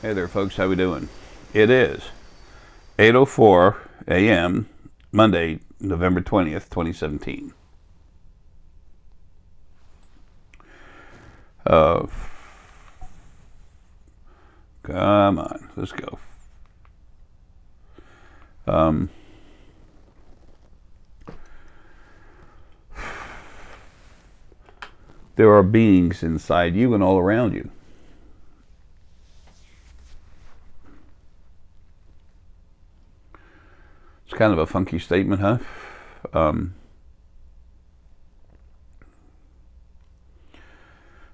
Hey there, folks. How we doing? It is 8:04 a.m. Monday, November 20th, 2017. Come on, let's go. There are beings inside you and all around you. It's kind of a funky statement, huh?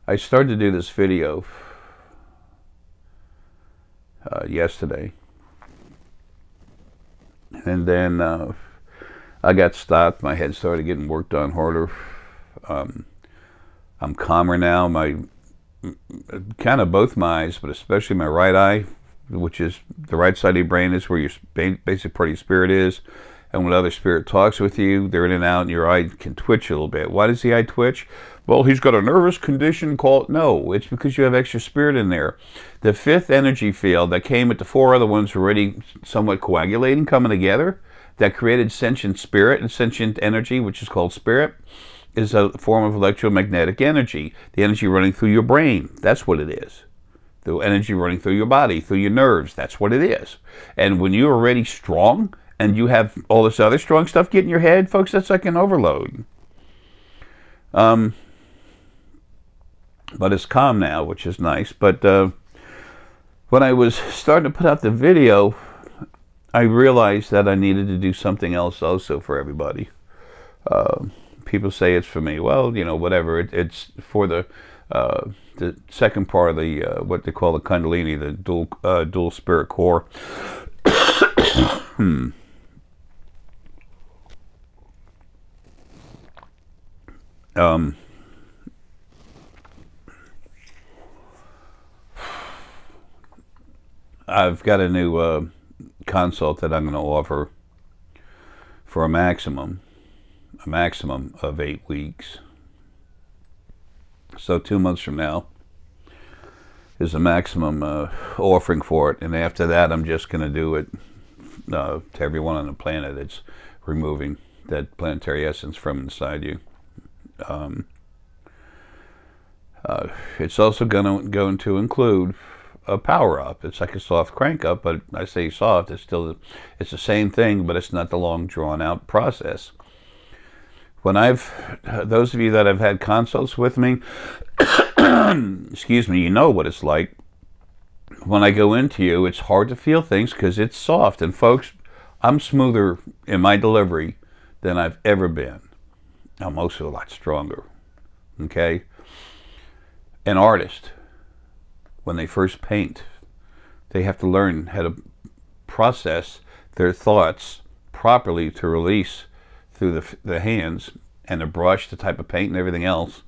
I started to do this video yesterday, and then I got stopped. My head started getting worked on harder. I'm calmer now. My kind of both my eyes, but especially my right eye, which is the right side of your brain, is where your basic part of your spirit is. And when other spirit talks with you, they're in and out, and your eye can twitch a little bit. Why does the eye twitch? Well, he's got a nervous condition called... No, it's because you have extra spirit in there. The fifth energy field that came with the four other ones already somewhat coagulating, coming together, that created sentient spirit and sentient energy, which is called spirit, is a form of electromagnetic energy. The energy running through your brain, that's what it is. The energy running through your body, through your nerves, that's what it is. And when you're already strong, and you have all this other strong stuff get in your head, folks, that's like an overload. But it's calm now, which is nice. But when I was starting to put out the video, I realized that I needed to do something else also for everybody. People say it's for me. Well, you know, whatever. It's for the second part of the what they call the Kundalini, the dual spirit core. I've got a new consult that I'm going to offer for a maximum of 8 weeks. So 2 months from now is the maximum offering for it, and after that I'm just going to do it to everyone on the planet. It's removing that planetary essence from inside you. It's also going to include a power up. It's like a soft crank up, but I say soft, it's the same thing, but it's not the long drawn out process. When those of you that have had consults with me, excuse me, you know what it's like. When I go into you, it's hard to feel things because it's soft. And folks, I'm smoother in my delivery than I've ever been. I'm also a lot stronger. Okay? An artist, when they first paint, they have to learn how to process their thoughts properly to release through the hands and the brush, the type of paint and everything else,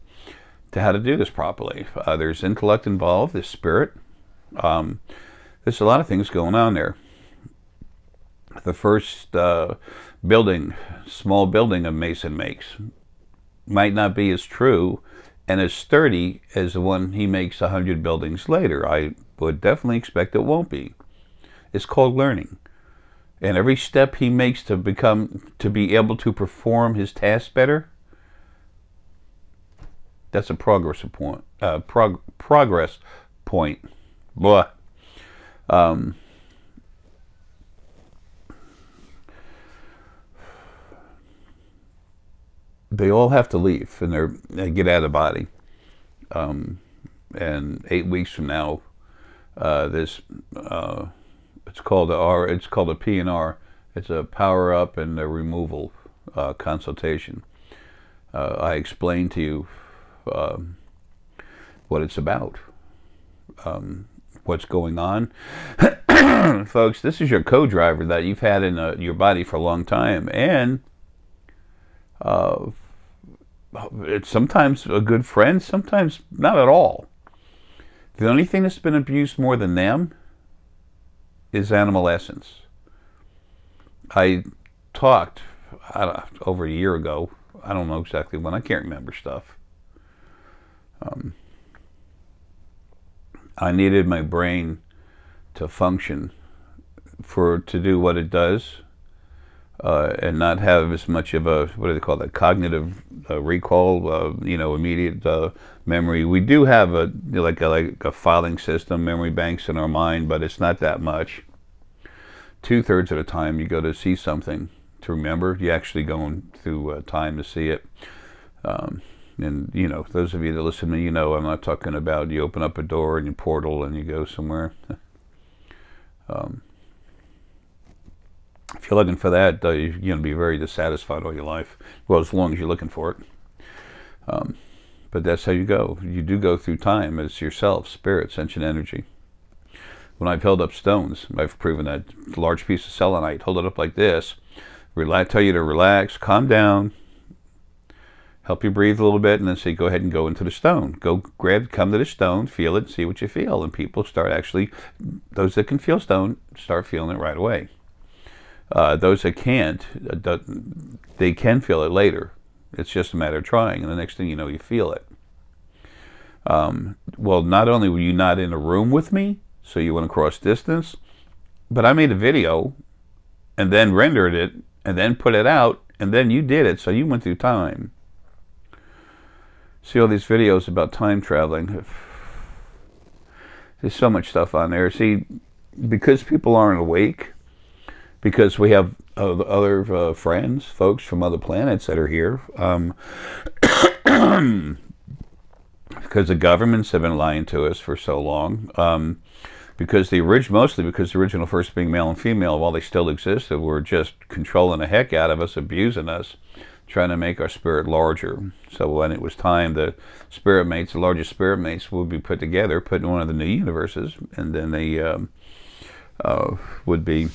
to how to do this properly. There's intellect involved, there's spirit. There's a lot of things going on there. The first small building a Mason makes might not be as true and as sturdy as the one he makes 100 buildings later. I would definitely expect it won't be. It's called learning. And every step he makes to be able to perform his task better, that's a progress point. Progress point. Blah. They all have to leave and they get out of the body. And 8 weeks from now, it's called a P&R. It's a power up and a removal consultation. I explain to you what it's about, what's going on. Folks, this is your co-driver that you've had in your body for a long time, and it's sometimes a good friend, sometimes not at all. The only thing that's been abused more than them is animal essence. I talked over a year ago. I don't know exactly when. I can't remember stuff. I needed my brain to function, to do what it does, and not have as much of a, what do they call that, cognitive recall, immediate memory. We do have like a filing system, memory banks in our mind, but it's not that much. 2/3 of the time you go to see something to remember, you actually going through time to see it. And those of you that listen to me, I'm not talking about you open up a door and you portal and you go somewhere. If you're looking for that, you're going to be very dissatisfied all your life. Well, as long as you're looking for it. But that's how you go. You do go through time as yourself, spirit, sentient energy. When I've held up stones, I've proven that. A large piece of selenite, hold it up like this, tell you to relax, calm down, help you breathe a little bit, and then say, go ahead and go into the stone. Come to the stone, feel it, see what you feel. And people start actually, those that can feel stone, start feeling it right away. Those that can't, they can feel it later. It's just a matter of trying, and the next thing you know, you feel it. Well, not only were you not in a room with me, so you went across distance, but I made a video and then rendered it and then put it out, and then you did it, so you went through time. See all these videos about time traveling. There's so much stuff on there. See, because people aren't awake, because we have other friends, folks from other planets that are here, because the governments have been lying to us for so long, mostly because the original first being male and female, while they still existed, were just controlling the heck out of us, abusing us, trying to make our spirit larger. So when it was time, the largest spirit mates would be put together, put in one of the new universes, and then they would be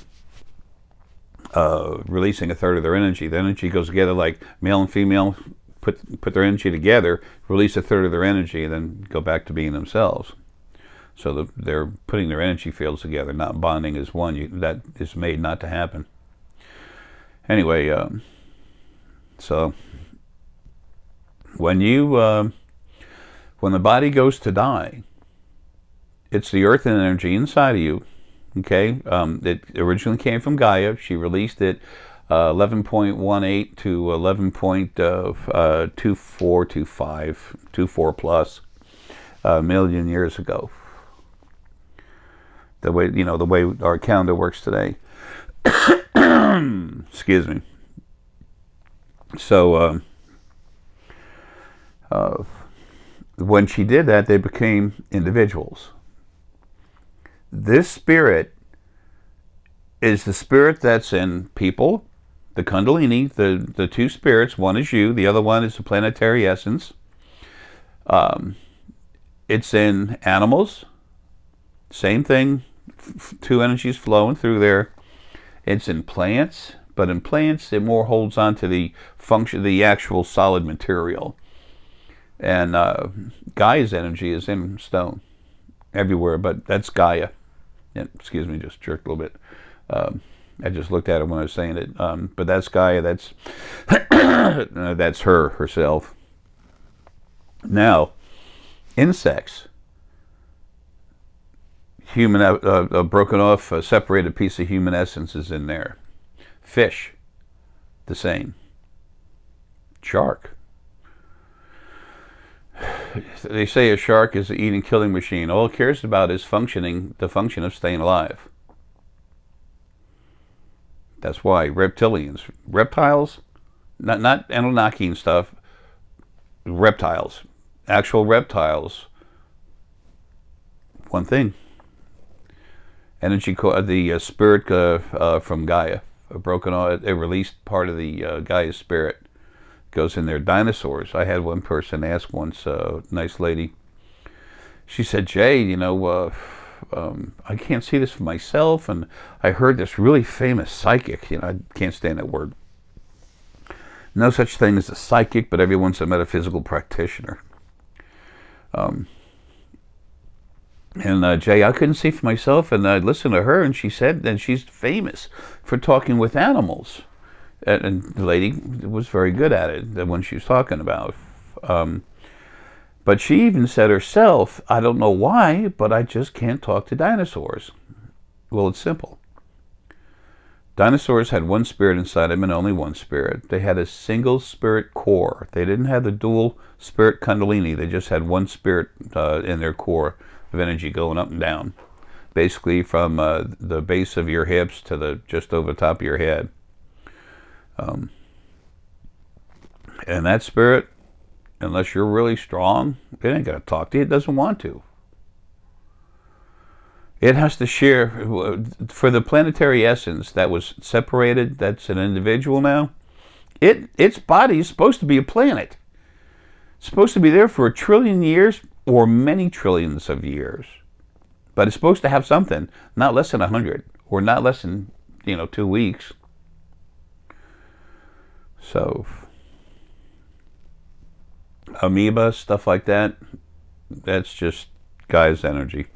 releasing 1/3 of their energy. The energy goes together like male and female, put their energy together, release 1/3 of their energy, and then go back to being themselves. So they're putting their energy fields together, not bonding as one. That is made not to happen. Anyway, so when the body goes to die, it's the earth and energy inside of you. Okay, it originally came from Gaia. She released it 11.18 to 11.2425, plus a million years ago. The way our calendar works today. Excuse me. So when she did that, they became individuals. This spirit is the spirit that's in people, the Kundalini, the two spirits. One is you, the other one is the planetary essence. It's in animals, same thing, two energies flowing through there. It's in plants, but in plants it more holds on to the function, the actual solid material. And Gaia's energy is in stone everywhere, but that's Gaia. Excuse me, just jerked a little bit. I just looked at it when I was saying it. But that's Gaia. That's that's herself. Now, insects, a broken off, separated piece of human essence is in there. Fish, the same. Shark. They say a shark is an eating, killing machine. All it cares about is the function of staying alive. That's why reptiles, not Anunnaki and stuff, reptiles, actual reptiles, one thing. Energy, the spirit from Gaia, broken off, it released part of the Gaia spirit. Goes in there. Dinosaurs. I had one person ask once, a nice lady, she said, Jay, I can't see this for myself, and I heard this really famous psychic, I can't stand that word. No such thing as a psychic, but everyone's a metaphysical practitioner. Jay, I couldn't see for myself, and I listened to her, and she said, and she's famous for talking with animals. And the lady was very good at it when she was talking about. But she even said herself, I don't know why, but I just can't talk to dinosaurs. Well, it's simple. Dinosaurs had one spirit inside them and only one spirit. They had a single spirit core. They didn't have the dual spirit kundalini. They just had one spirit in their core of energy going up and down, basically from the base of your hips to the just over the top of your head. And that spirit, unless you're really strong, it ain't going to talk to you. It doesn't want to. It has to share. For the planetary essence that was separated, that's an individual now, its body is supposed to be a planet. It's supposed to be there for 1 trillion years or many trillions of years. But it's supposed to have something, not less than 100 or not less than, 2 weeks. So, amoeba, stuff like that, that's just Gaia's energy.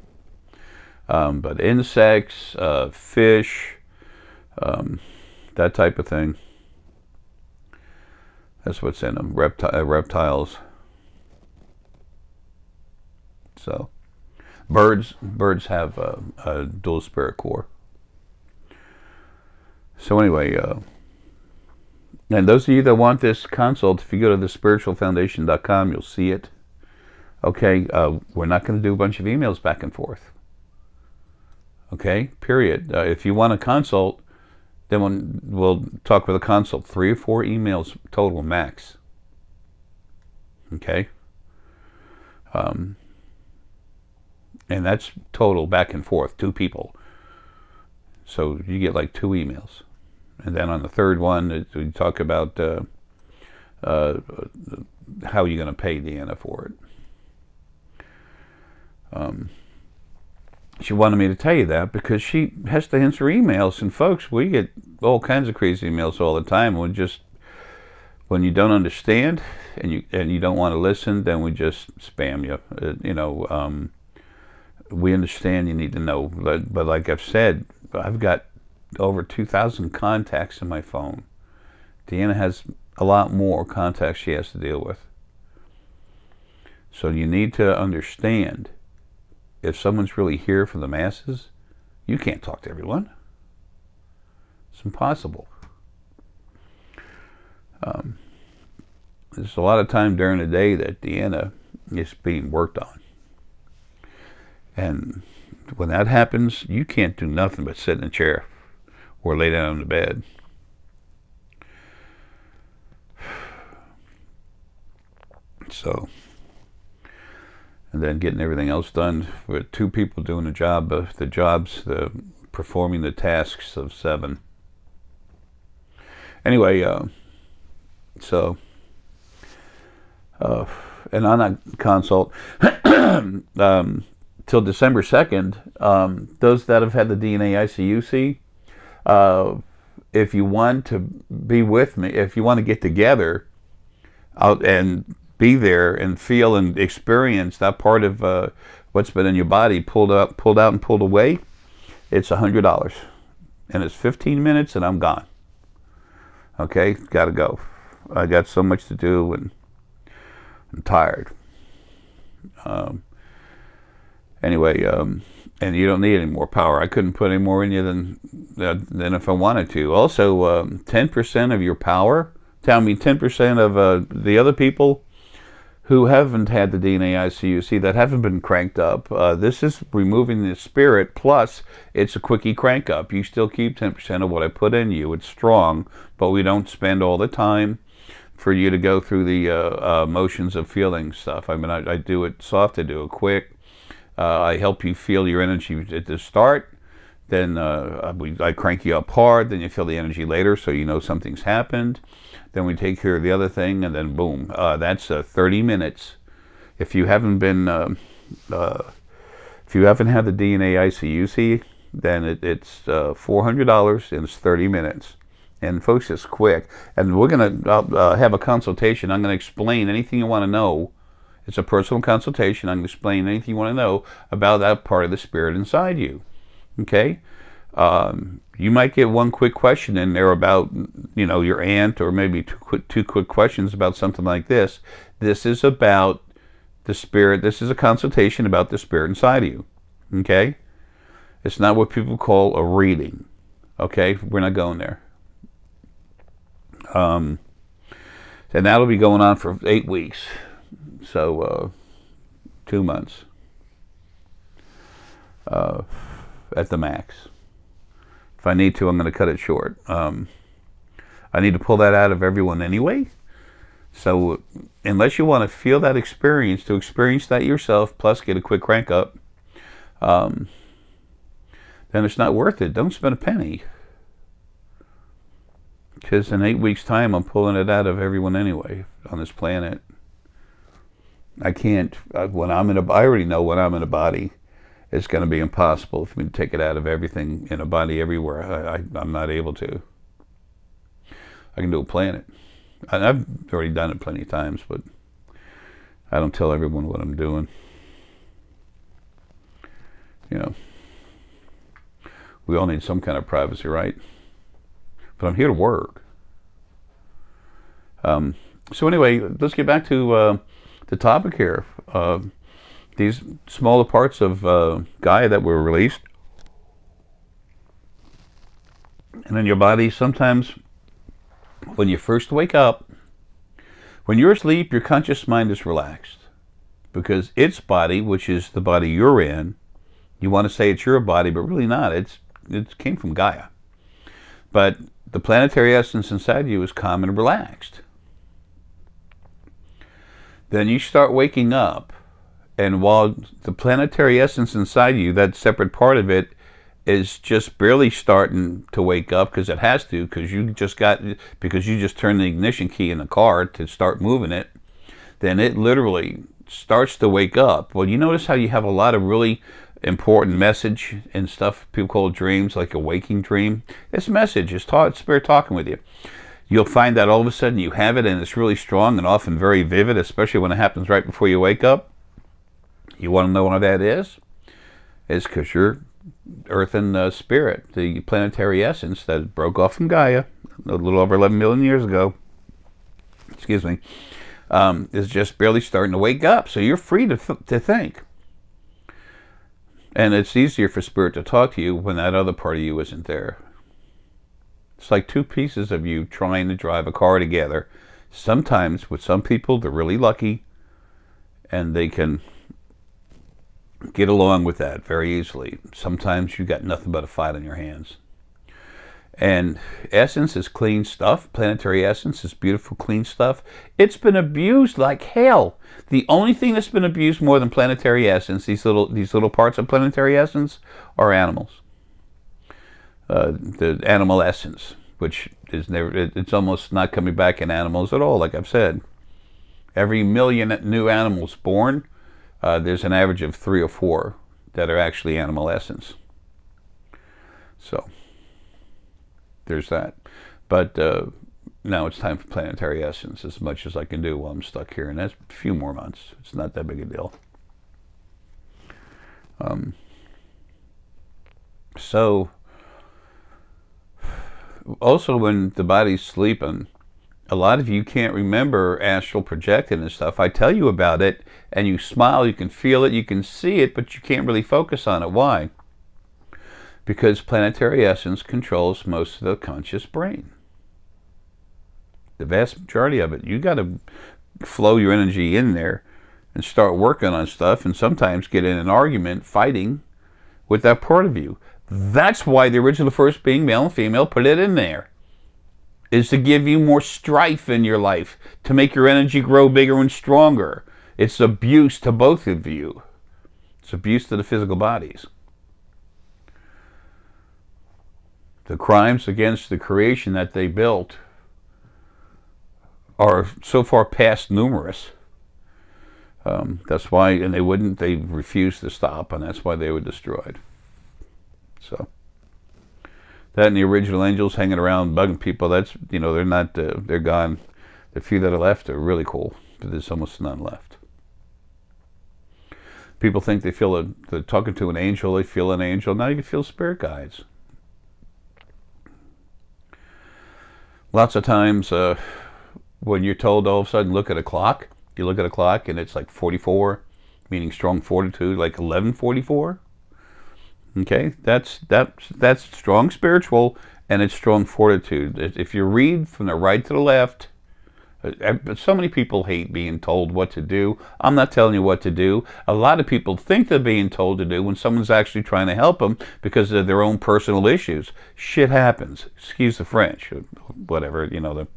But insects, fish, that type of thing, that's what's in them. Reptiles. So, birds have a dual spirit core. So anyway, and those of you that want this consult, if you go to thespiritualfoundation.com, you'll see it. Okay, we're not going to do a bunch of emails back and forth. Okay, period. If you want a consult, then we'll talk with a consult. 3 or 4 emails total max. Okay? And that's total back and forth, 2 people. So you get like 2 emails. And then on the third one, we talk about how you're going to pay Deanna for it. She wanted me to tell you that because she has to answer emails. And folks, we get all kinds of crazy emails all the time. When you don't understand and you don't want to listen, then we just spam you. We understand you need to know. But like I've said, I've got over 2,000 contacts in my phone. Deanna has a lot more contacts she has to deal with. So you need to understand, if someone's really here for the masses, you can't talk to everyone. It's impossible. There's a lot of time during the day that Deanna is being worked on. And when that happens, you can't do nothing but sit in a chair or lay down in the bed. So, and then getting everything else done with 2 people doing the performing the tasks of 7. Anyway, and on that consult, till December 2nd, those that have had the DNA ICUC, if you want to be with me, if you want to get together out and be there and feel and experience that part of what's been in your body pulled out and pulled away, it's $100. And it's 15 minutes and I'm gone. Okay, gotta go. I got so much to do and I'm tired. Anyway, and you don't need any more power. I couldn't put any more in you than if I wanted to. Also, 10% of your power, 10% of the other people who haven't had the DNA ICUC, that haven't been cranked up. This is removing the spirit, plus it's a quickie crank up. You still keep 10% of what I put in you. It's strong, but we don't spend all the time for you to go through the motions of feeling stuff. I mean, I do it soft, I do it quick. I help you feel your energy at the start. Then I crank you up hard. Then you feel the energy later, so you know something's happened. Then we take care of the other thing, and then boom. That's 30 minutes. If you haven't been, if you haven't had the DNA ICUC, then it's $400 and it's 30 minutes. And folks, it's quick. And we're gonna have a consultation. I'm gonna explain anything you want to know. It's a personal consultation. I'm going to explain anything you want to know about that part of the spirit inside you. Okay? You might get one quick question in there about, your aunt, or maybe two quick questions about something like this. This is about the spirit. This is a consultation about the spirit inside of you. Okay? It's not what people call a reading. Okay, we're not going there. And that'll be going on for 8 weeks. So 2 months at the max. If I need to, I'm going to cut it short. I need to pull that out of everyone anyway. So unless you want to feel that experience, to experience that yourself, plus get a quick crank up, then it's not worth it. Don't spend a penny. Because in 8 weeks' time, I'm pulling it out of everyone anyway on this planet. I can't, when I'm in a, I already know when I'm in a body, it's going to be impossible for me to take it out of everything in a body everywhere. I'm not able to. I can do a planet. And I've already done it plenty of times, but I don't tell everyone what I'm doing. You know, we all need some kind of privacy, right? But I'm here to work. So anyway, let's get back to the topic here. These smaller parts of Gaia that were released. And in your body, sometimes when you first wake up, when you're asleep, your conscious mind is relaxed. Because its body, which is the body you're in, you want to say it's your body, but really not. It came from Gaia. But the planetary essence inside you is calm and relaxed. Then you start waking up, and while the planetary essence inside you, that separate part of it, is just barely starting to wake up, because it has to, because you just turned the ignition key in the car to start moving it, then it literally starts to wake up. Well, you notice how you have a lot of really important message and stuff people call dreams, like a waking dream. It's message, it's spirit talking with you. You'll find that all of a sudden you have it, and it's really strong and often very vivid, especially when it happens right before you wake up. You want to know why that is? It's because you're Earth and Spirit, the planetary essence that broke off from Gaia a little over 11 million years ago, excuse me, is just barely starting to wake up. So you're free to think. And it's easier for Spirit to talk to you when that other part of you isn't there. It's like two pieces of you trying to drive a car together. Sometimes, with some people, they're really lucky, and they can get along with that very easily. Sometimes you got nothing but a fight on your hands. And essence is clean stuff. Planetary essence is beautiful, clean stuff. It's been abused like hell. The only thing that's been abused more than planetary essence, these little parts of planetary essence, are animals. The animal essence, which is it's almost not coming back in animals at all. Like I've said, every million new animals born, there's an average of 3 or 4 that are actually animal essence. So there's that. But now it's time for planetary essence, as much as I can do while I'm stuck here, and that's a few more months. It's not that big a deal. So also, when the body's sleeping, a lot of you can't remember astral projecting and stuff. I tell you about it, and you smile, you can feel it, you can see it, but you can't really focus on it. Why? Because planetary essence controls most of the conscious brain. The vast majority of it. You got to flow your energy in there and start working on stuff, and sometimes get in an argument fighting with that part of you. That's why the original first being, male and female, put it in there. Is to give you more strife in your life, to make your energy grow bigger and stronger. It's abuse to both of you. It's abuse to the physical bodies. The crimes against the creation that they built are so far past numerous. That's why, and they refused to stop, and that's why they were destroyed. So that and the original angels hanging around bugging people, that's, they're not, they're gone. The few that are left are really cool, but there's almost none left. People think they feel they're talking to an angel, they feel an angel. Now you can feel spirit guides. Lots of times when you're told all of a sudden, look at a clock, you look at a clock and it's like 44, meaning strong fortitude, like 11:44. Okay, that's strong spiritual, and it's strong fortitude. If you read from the right to the left, so many people hate being told what to do. I'm not telling you what to do. A lot of people think they're being told to do when someone's actually trying to help them because of their own personal issues. Shit happens. Excuse the French, or whatever, you know, the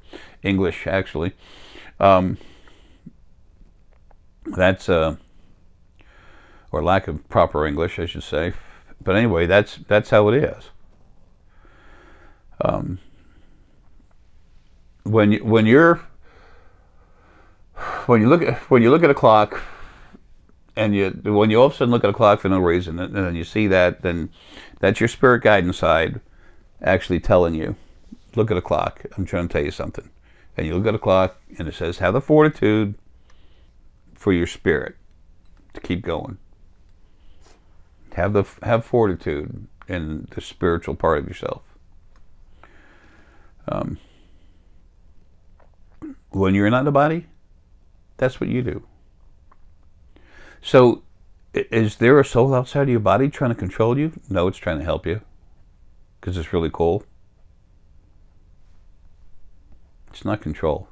English actually. That's or lack of proper English, I should say. But anyway, that's how it is. When you look at a clock, and when you all of a sudden look at a clock for no reason, and then you see that, then that's your spirit guide inside actually telling you, look at a clock. I'm trying to tell you something. And you look at a clock, and it says, have the fortitude for your spirit to keep going. Have fortitude in the spiritual part of yourself. When you're not in the body, that's what you do. So, is there a soul outside of your body trying to control you? No, it's trying to help you because it's really cool. It's not control.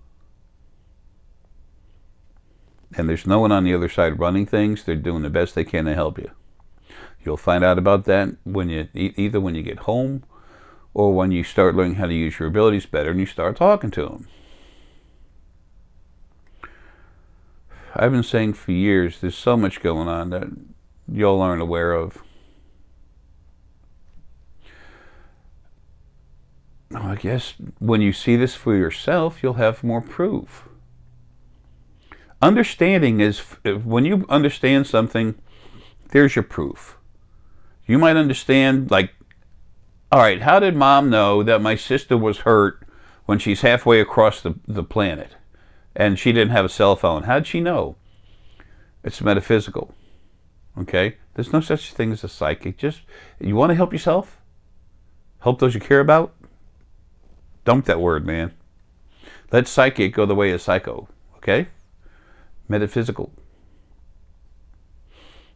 And there's no one on the other side running things. They're doing the best they can to help you. You'll find out about that when either when you get home or when you start learning how to use your abilities better and you start talking to them. I've been saying for years, there's so much going on that y'all aren't aware of. I guess when you see this for yourself, you'll have more proof. Understanding is, when you understand something, there's your proof. You might understand, like, all right, how did Mom know that my sister was hurt when she's halfway across the planet and she didn't have a cell phone? How'd she know? It's metaphysical, okay? There's no such thing as a psychic. Just, you want to help yourself? Help those you care about? Dump that word, man. Let psychic go the way of psycho, okay? Metaphysical.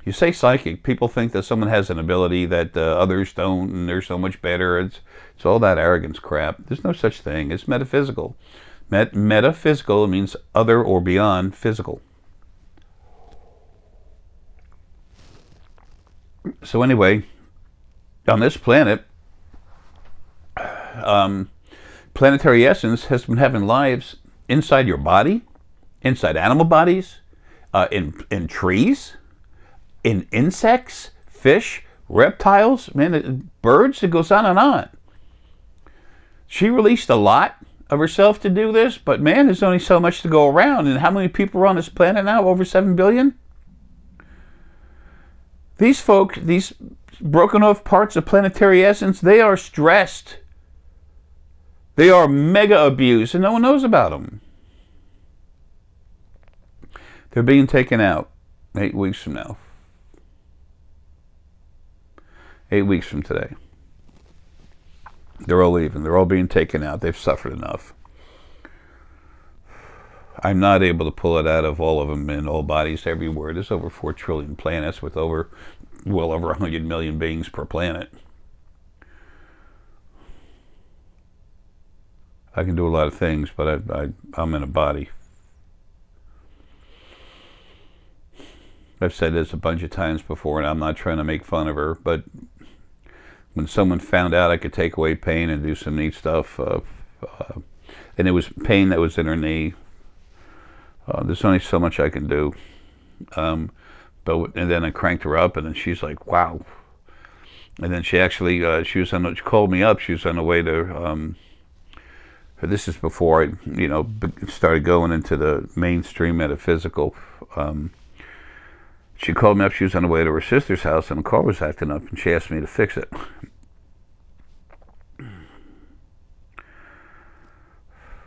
You say psychic, people think that someone has an ability that others don't, and they're so much better. It's all that arrogance crap. There's no such thing. It's metaphysical. Metaphysical means other or beyond physical. So anyway, on this planet, planetary essence has been having lives inside your body, inside animal bodies, in trees, in insects, fish, reptiles, man, birds. It goes on and on. She released a lot of herself to do this, but man, there's only so much to go around. And how many people are on this planet now? Over 7 billion? These folk, these broken off parts of planetary essence, they are stressed. They are mega abused, and no one knows about them. They're being taken out 8 weeks from now. 8 weeks from today. They're all leaving. They're all being taken out. They've suffered enough. I'm not able to pull it out of all of them in all bodies everywhere. There's over 4 trillion planets with well over 100 million beings per planet. I can do a lot of things, but I'm in a body. I've said this a bunch of times before, and I'm not trying to make fun of her, but when someone found out I could take away pain and do some neat stuff, and it was pain that was in her knee, there's only so much I can do. And then I cranked her up, and then she's like, wow. And then she actually, she called me up. She was on the way to, this is before I, started going into the mainstream metaphysical. She called me up. She was on the way to her sister's house, and the car was acting up, and she asked me to fix it.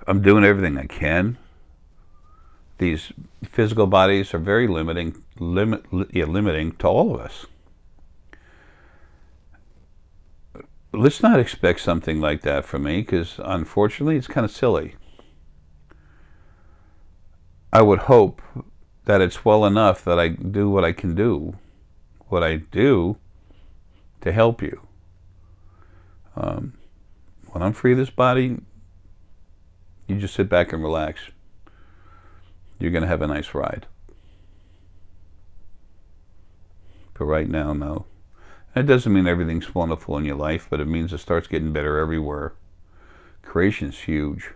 I'm doing everything I can. These physical bodies are very limiting to all of us. Let's not expect something like that from me, because unfortunately it's kind of silly. I would hope that it's well enough that I do what I can do. What I do to help you. When I'm free of this body, you just sit back and relax. You're going to have a nice ride. But right now, no. That doesn't mean everything's wonderful in your life, but it means it starts getting better everywhere. Creation's huge.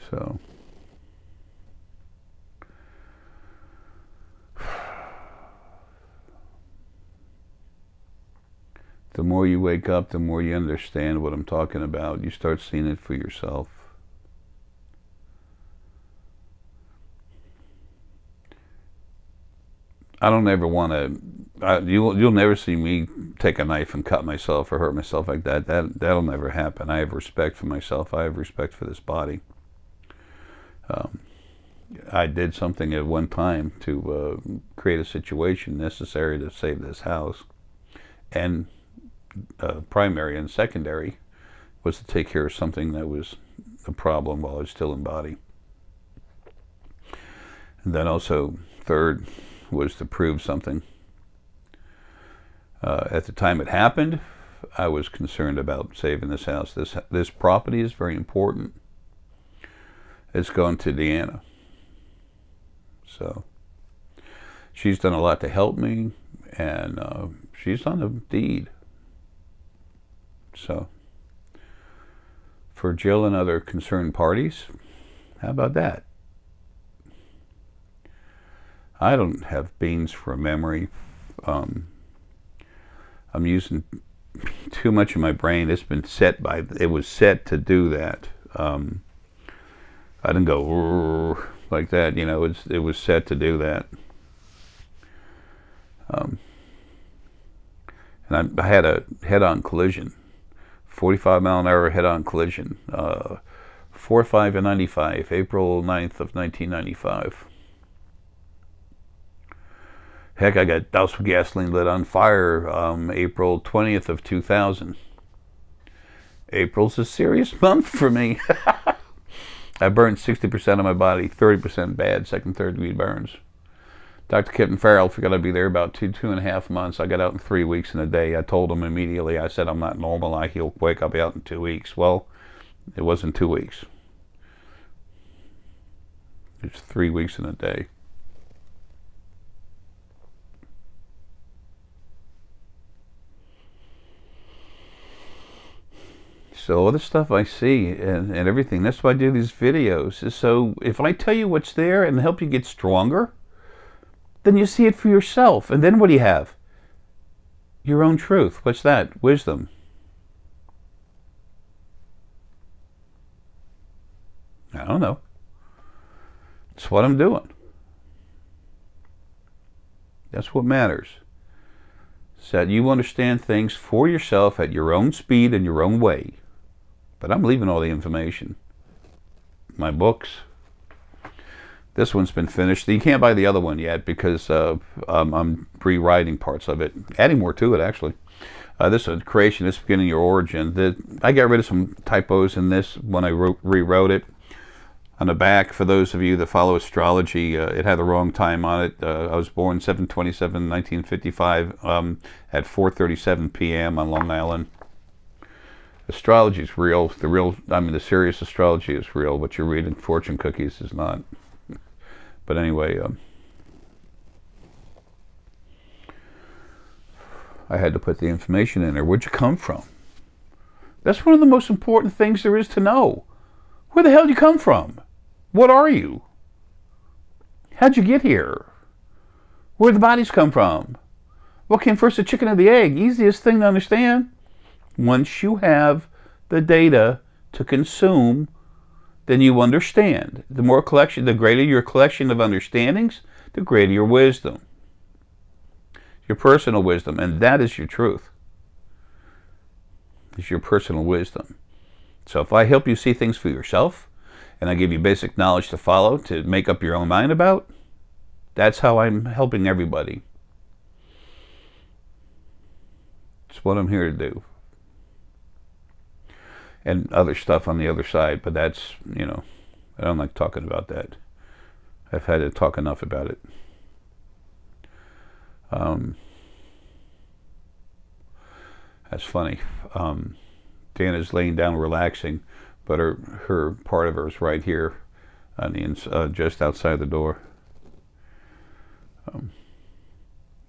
So, the more you wake up, the more you understand what I'm talking about. You start seeing it for yourself. I don't ever want to. You'll never see me take a knife and cut myself or hurt myself like that. That'll never happen. I have respect for myself. I have respect for this body. I did something at one time to create a situation necessary to save this house, and primary and secondary was to take care of something that was a problem while I was still in body. And then also, third, was to prove something. At the time it happened, I was concerned about saving this house. This property is very important. It's going to Deanna. So she's done a lot to help me, and she's done a deed. So for Jill and other concerned parties, how about that? I don't have beans for memory. I'm using too much of my brain. It's been set by, it was set to do that. I didn't go like that, you know, it was set to do that. And I had a head-on collision, 45-mile-an-hour head-on collision, 4/5 and 95, April 9th of 1995. Heck, I got doused with gasoline, lit on fire, April 20th of 2000. April's a serious month for me. I burned 60% of my body, 30% bad, second, third degree burns. Dr. Kitten Farrell figured I'd be there about 2.5 months. I got out in 3 weeks and a day. I told him immediately, I said, I'm not normal. I heal quick. I'll be out in 2 weeks. Well, it wasn't 2 weeks. It's 3 weeks and a day. So all the stuff I see and everything, that's why I do these videos, is so if I tell you what's there and help you get stronger, then you see it for yourself. And then what do you have? Your own truth. What's that? Wisdom. I don't know. It's what I'm doing. That's what matters. So that you understand things for yourself at your own speed and your own way. But I'm leaving all the information. My books. This one's been finished. You can't buy the other one yet because I'm rewriting parts of it. Adding more to it, actually. This is Creation, this beginning your origin. I got rid of some typos in this when I rewrote it. On the back, for those of you that follow astrology, it had the wrong time on it. I was born 7/27/1955 at 4:37 p.m. on Long Island. Astrology is real. The serious astrology is real. What you're reading, fortune cookies, is not. But anyway, I had to put the information in there. Where'd you come from? That's one of the most important things there is to know. Where the hell did you come from? What are you? How'd you get here? Where'd the bodies come from? What came first, the chicken or the egg? Easiest thing to understand. Once you have the data to consume, then you understand. The greater your collection of understandings, the greater your wisdom. Your personal wisdom, and that is your truth. It's your personal wisdom. So if I help you see things for yourself, and I give you basic knowledge to follow, to make up your own mind about, that's how I'm helping everybody. It's what I'm here to do. And other stuff on the other side, but that's, you know, I don't like talking about that. I've had to talk enough about it. That's funny. Dana's laying down relaxing, but her part of her is right here on the just outside the door.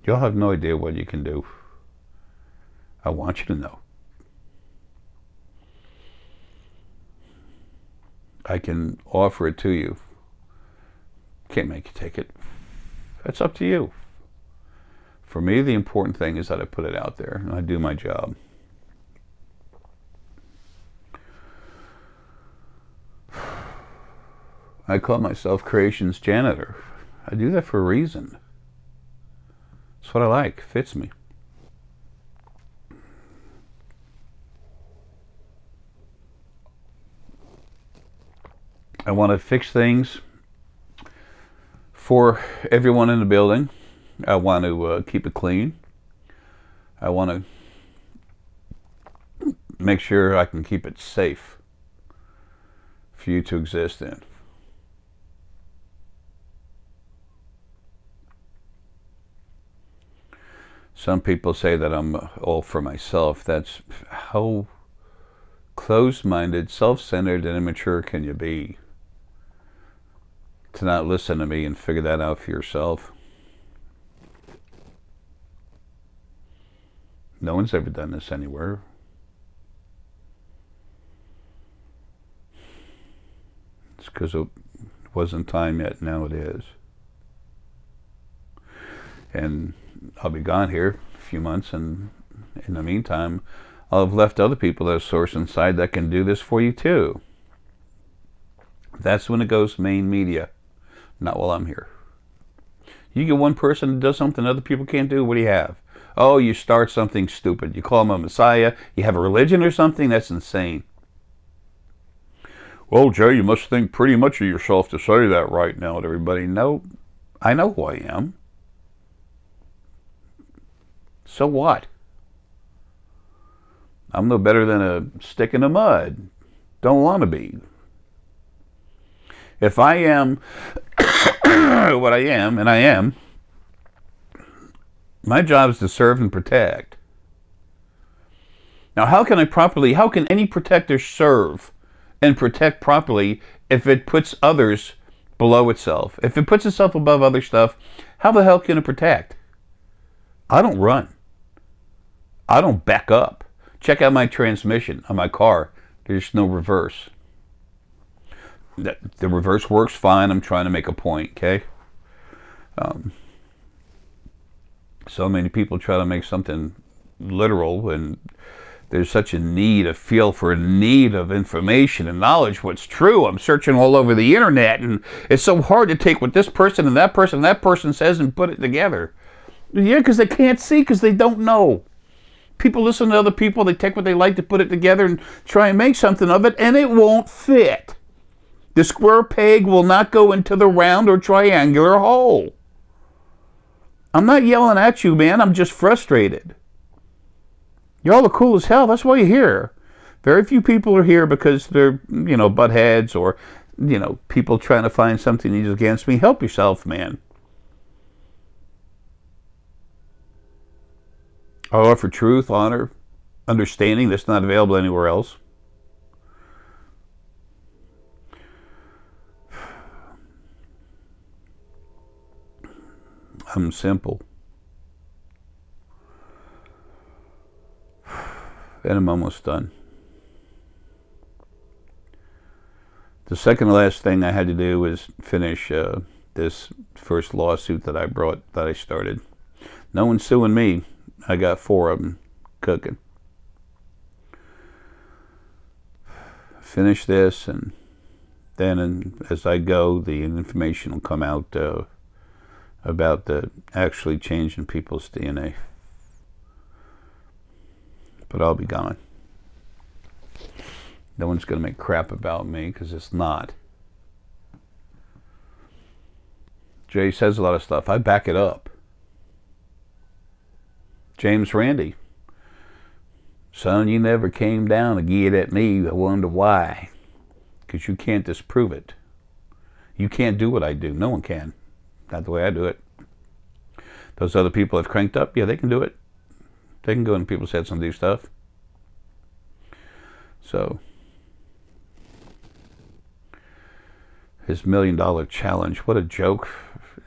Y'all have no idea what you can do. I want you to know. I can offer it to you. Can't make you take it. That's up to you. For me, the important thing is that I put it out there and I do my job. I call myself creation's janitor. I do that for a reason. It's what I like. Fits me. I want to fix things for everyone in the building. I want to keep it clean. I want to make sure I can keep it safe for you to exist in. Some people say that I'm all for myself. That's how closed-minded, self-centered, and immature can you be? To not listen to me and figure that out for yourself. No one's ever done this anywhere. It's because it wasn't time yet. Now it is. And I'll be gone here a few months, and in the meantime, I'll have left other people that are source inside that can do this for you too. That's when it goes main media. Not while I'm here. You get one person that does something other people can't do, what do you have? Oh, you start something stupid. You call him a messiah. You have a religion or something? That's insane. Well, Jay, you must think pretty much of yourself to say that right now to everybody. No, I know who I am. So what? I'm no better than a stick in the mud. Don't want to be. If I am what I am, and I am, my job is to serve and protect. Now, how can any protector serve and protect properly if it puts others below itself? If it puts itself above other stuff, how the hell can it protect? I don't run. I don't back up. Check out my transmission on my car. There's no reverse. The reverse works fine. I'm trying to make a point, okay? So many people try to make something literal, and there's such a need, a feel for a need of information and knowledge. What's true? I'm searching all over the internet, and it's so hard to take what this person and that person says and put it together. Yeah, because they can't see, because they don't know. People listen to other people, they take what they like to put it together and try and make something of it, and it won't fit. The square peg will not go into the round or triangular hole. I'm not yelling at you, man. I'm just frustrated. Y'all are cool as hell. That's why you're here. Very few people are here because they're, butt heads or, people trying to find something to use against me. Help yourself, man. I offer truth, honor, understanding that's not available anywhere else. I'm simple. And I'm almost done. The second to last thing I had to do was finish this first lawsuit that I started. No one's suing me. I got 4 of them cooking. Finish this, and then as I go, the information will come out about actually changing people's DNA. But I'll be gone. No one's going to make crap about me, because it's not. Jay says a lot of stuff. I back it up. James Randi. Son, you never came down to get at me. I wonder why. Because you can't disprove it. You can't do what I do. No one can. Not the way I do it. Those other people have cranked up. Yeah, they can do it. They can go into people's heads and do stuff. So, his $1 million challenge. What a joke.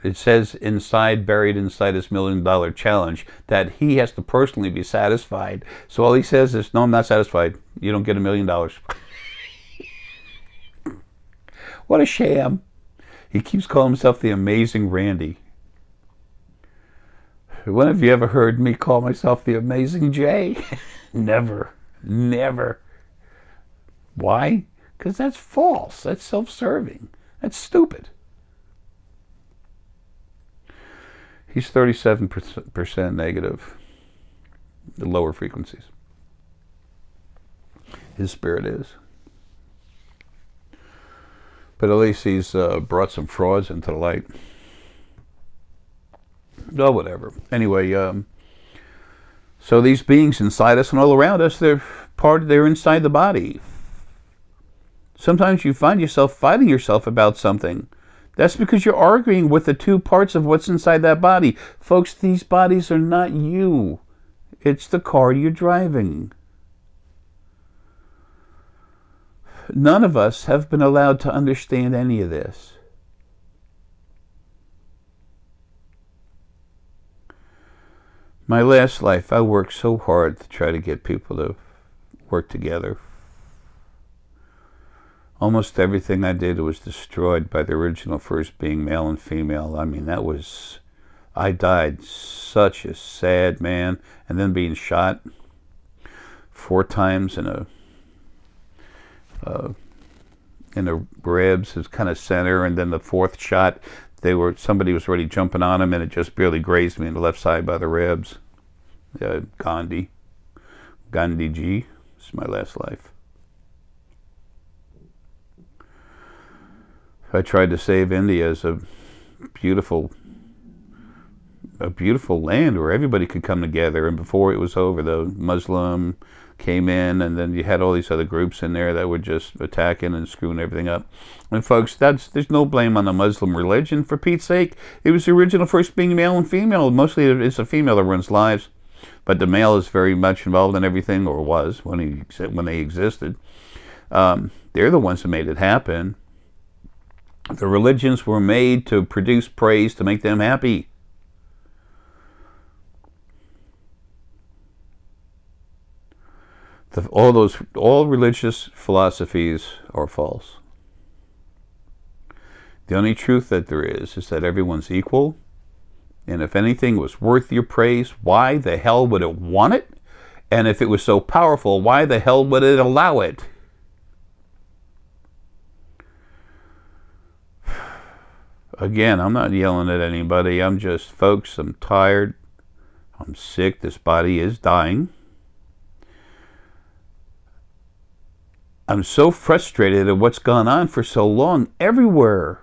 It says inside, buried inside his $1 million challenge, that he has to personally be satisfied. So all he says is, no, I'm not satisfied. You don't get $1 million. What a sham. He keeps calling himself the Amazing Randy. When have you ever heard me call myself the Amazing Jay? Never. Never. Why? Because that's false. That's self-serving. That's stupid. He's 37% negative, the lower frequencies. His spirit is. But at least he's brought some frauds into the light. Oh, whatever. Anyway, so these beings inside us and all around us, they're inside the body. Sometimes you find yourself fighting yourself about something. That's because you're arguing with the two parts of what's inside that body. Folks, these bodies are not you. It's the car you're driving. None of us have been allowed to understand any of this. My last life, I worked so hard to try to get people to work together. Almost everything I did was destroyed by the original first being, male and female. I mean, I died such a sad man. And then being shot 4 times in the ribs, his kind of center, and then the 4th shot, somebody was already jumping on him, and it just barely grazed me in the left side by the ribs. Gandhi G. This is my last life. I tried to save India as a beautiful land where everybody could come together. And before it was over, the Muslim came in, and then you had all these other groups in there that were just attacking and screwing everything up. And folks, there's no blame on the Muslim religion, for Pete's sake. It was the original first being, male and female. Mostly it's a female that runs lives, but the male is very much involved in everything, or was when they existed. They're the ones that made it happen. The religions were made to produce praise, to make them happy. All religious philosophies are false. The only truth that there is that everyone's equal, and if anything was worth your praise, why the hell would it want it? And if it was so powerful, why the hell would it allow it? Again, I'm not yelling at anybody. I'm just, folks, I'm tired. I'm sick. This body is dying. I'm so frustrated at what's gone on for so long everywhere.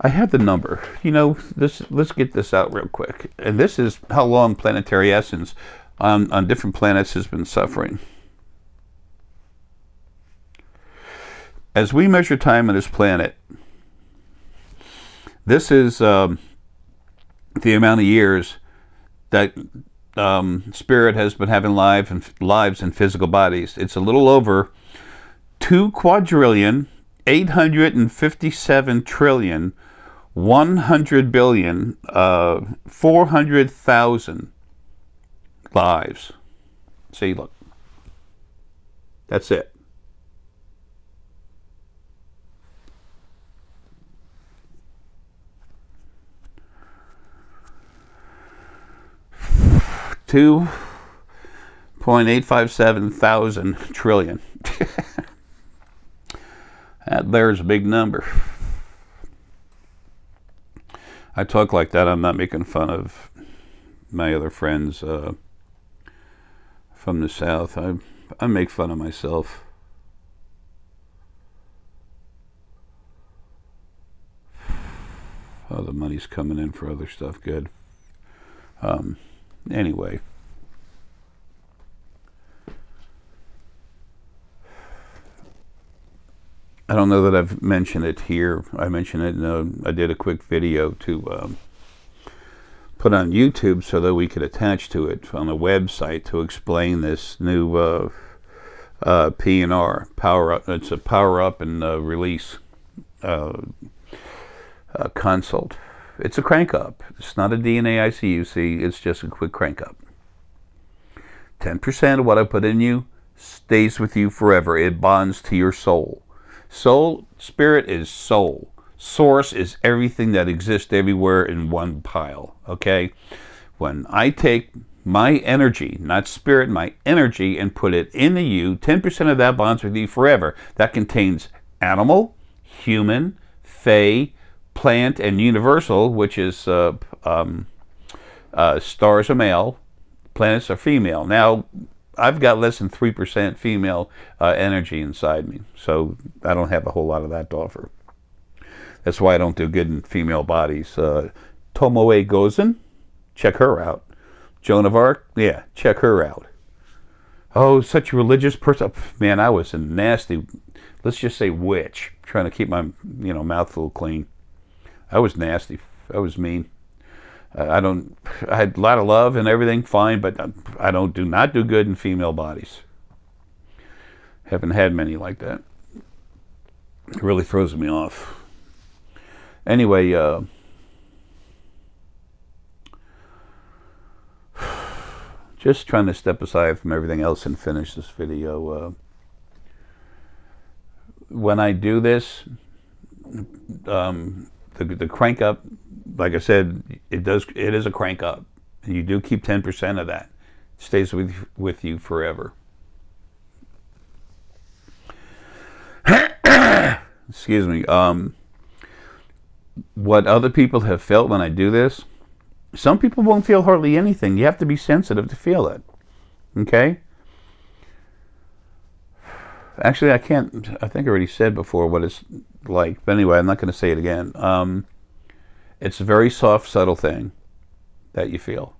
I have the number. You know, let's get this out real quick. And this is how long planetary essence on different planets has been suffering. As we measure time on this planet, this is the amount of years that spirit has been having lives in physical bodies. It's a little over 2,857,100,400,000 lives. See, look. That's it. $2.857 trillion. There's a big number. I talk like that. I'm not making fun of my other friends from the South. I make fun of myself. Oh, the money's coming in for other stuff. Good. Anyway. I don't know that I've mentioned it here. I mentioned it, I did a quick video to put on YouTube so that we could attach to it on a website to explain this new P&R, power up. It's a power up and release consult. It's a crank up. It's not a DNA ICUC. It's just a quick crank up. 10% of what I put in you stays with you forever. It bonds to your soul. Soul, spirit is soul. Source is everything that exists everywhere in one pile. Okay? When I take my energy, not spirit, my energy, and put it into you, 10% of that bonds with you forever. That contains animal, human, fey, plant, and universal, which is stars are male, planets are female. Now, I've got less than 3% female energy inside me, so I don't have a whole lot of that to offer. That's why I don't do good in female bodies. Tomoe Gozen, check her out. Joan of Arc, yeah, check her out. Oh, such a religious person. Man, I was a nasty, let's just say witch, trying to keep my mouthful clean. I was nasty. I was mean. I had a lot of love and everything, fine, but I do not do good in female bodies. Haven't had many like that. It really throws me off. Anyway, just trying to step aside from everything else and finish this video. When I do this, the crank up, like I said, it is a crank up, and you do keep 10% of that. It stays with you forever. Excuse me. What other people have felt when I do this, some people won't feel hardly anything. You have to be sensitive to feel it. Okay? Actually, I think I already said before what it's like. But anyway, I'm not going to say it again. It's a very soft, subtle thing that you feel.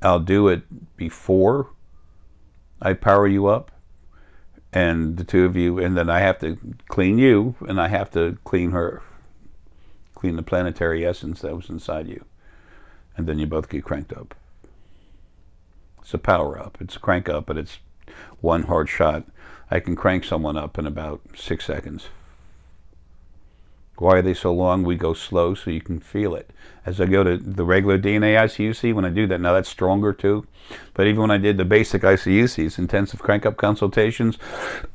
I'll do it before I power you up, and the two of you, and then I have to clean you, and I have to clean her. Clean the planetary essence that was inside you. And then you both get cranked up. It's a power up. It's a crank up, but it's one hard shot. I can crank someone up in about 6 seconds. Why are they so long? We go slow so you can feel it. As I go to the regular DNA ICUC, when I do that, now that's stronger too. But even when I did the basic ICUCs, intensive crank up consultations,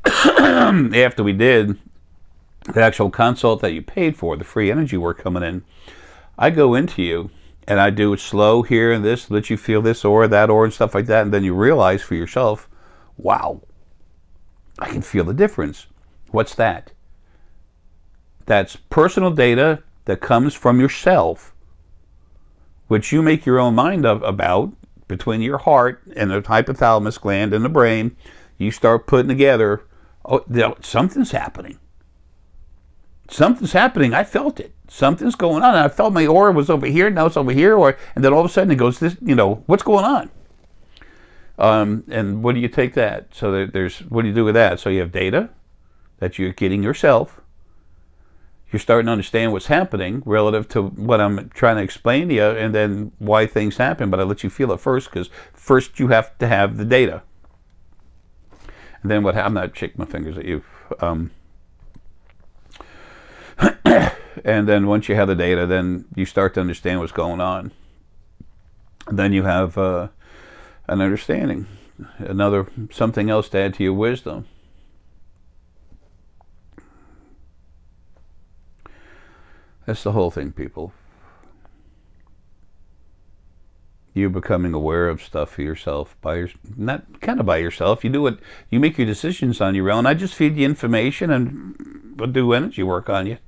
after we did the actual consult that you paid for, the free energy work coming in, I go into you and I do it slow here and this, let you feel this or that or and stuff like that, and then you realize for yourself, wow, I can feel the difference. What's that? That's personal data that comes from yourself, which you make your own mind up about between your heart and the hypothalamus gland and the brain. You start putting together, oh, something's happening. Something's happening. I felt it. Something's going on. And I felt my aura was over here. Now it's over here. And then all of a sudden it goes this. What's going on? And what do you take that? So what do you do with that? So you have data that you're getting yourself. You're starting to understand what's happening relative to what I'm trying to explain to you, and then why things happen. But I let you feel it first, because first you have to have the data. And then what happens? I'm not shaking my fingers at you. And then once you have the data, then you start to understand what's going on. And then you have an understanding, something else to add to your wisdom. That's the whole thing, people. You becoming aware of stuff for yourself, not kind of by yourself. You do it. You make your decisions on your own. I just feed you information and will do energy work on you.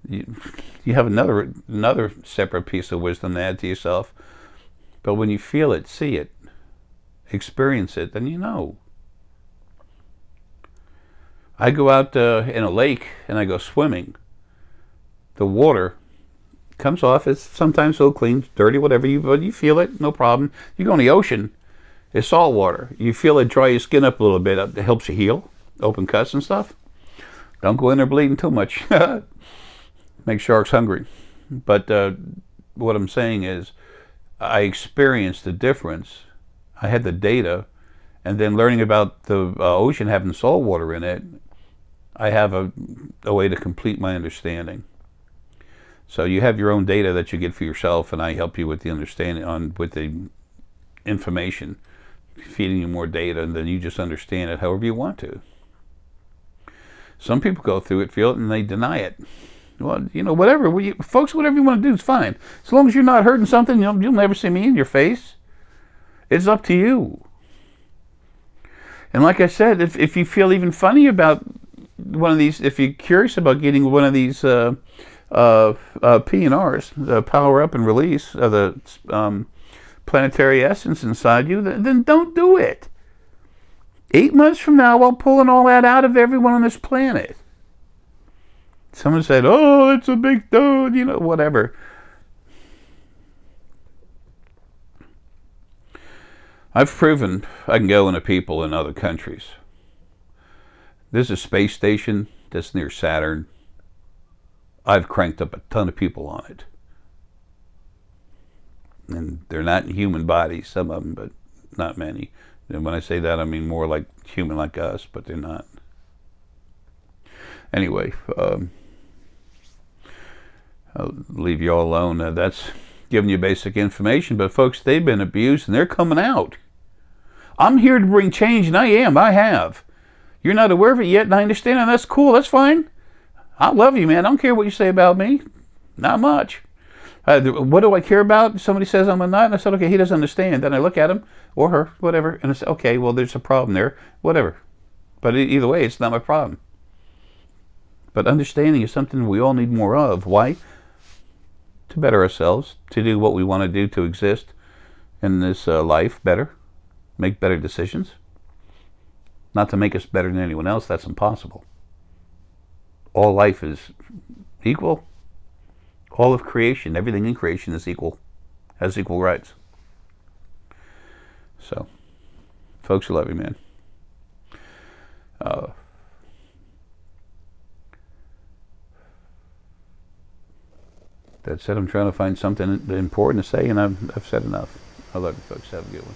You have another separate piece of wisdom to add to yourself. But when you feel it, see it, experience it, then you know. I go out in a lake and I go swimming. The water comes off. It's sometimes so clean, dirty, whatever. But you feel it, no problem. You go in the ocean, is salt water. You feel it dry your skin up a little bit. It helps you heal, open cuts and stuff. Don't go in there bleeding too much. Make sharks hungry. But what I'm saying is, I experienced the difference. I had the data, and then learning about the ocean having salt water in it, I have a way to complete my understanding. So you have your own data that you get for yourself, and I help you with the understanding with the information, feeding you more data, and then you just understand it however you want to. Some people go through it, feel it, and they deny it. Well, you know, whatever. Folks, whatever you want to do is fine. As long as you're not hurting something, you'll never see me in your face. It's up to you. And like I said, if you feel even funny about one of these, if you're curious about getting one of these P&Rs, the power up and release of the planetary essence inside you, then don't do it. 8 months from now, I'll pulling all that out of everyone on this planet. Someone said, oh, it's a big dude, you know, whatever. I've proven I can go into people in other countries. There's a space station that's near Saturn. I've cranked up a ton of people on it. And they're not in human bodies, some of them, but not many. And when I say that, I mean more like human like us, but they're not. Anyway, I'll leave you all alone. That's giving you basic information, but folks, they've been abused and they're coming out. I'm here to bring change, and I have. You're not aware of it yet, and I understand, and that's cool, that's fine. I love you, man. I don't care what you say about me. Not much. What do I care about? Somebody says I'm a nut, and I said, okay, he doesn't understand. Then I look at him, or her, whatever, and I say, okay, well, there's a problem there, whatever. But either way, it's not my problem. But understanding is something we all need more of. Why? To better ourselves, to do what we want to do to exist in this life better, make better decisions. Not to make us better than anyone else, that's impossible. All life is equal. All of creation, everything in creation is equal, has equal rights. So, folks, I love you, man. That said, I'm trying to find something important to say, and I've said enough. I love you, folks. Have a good one.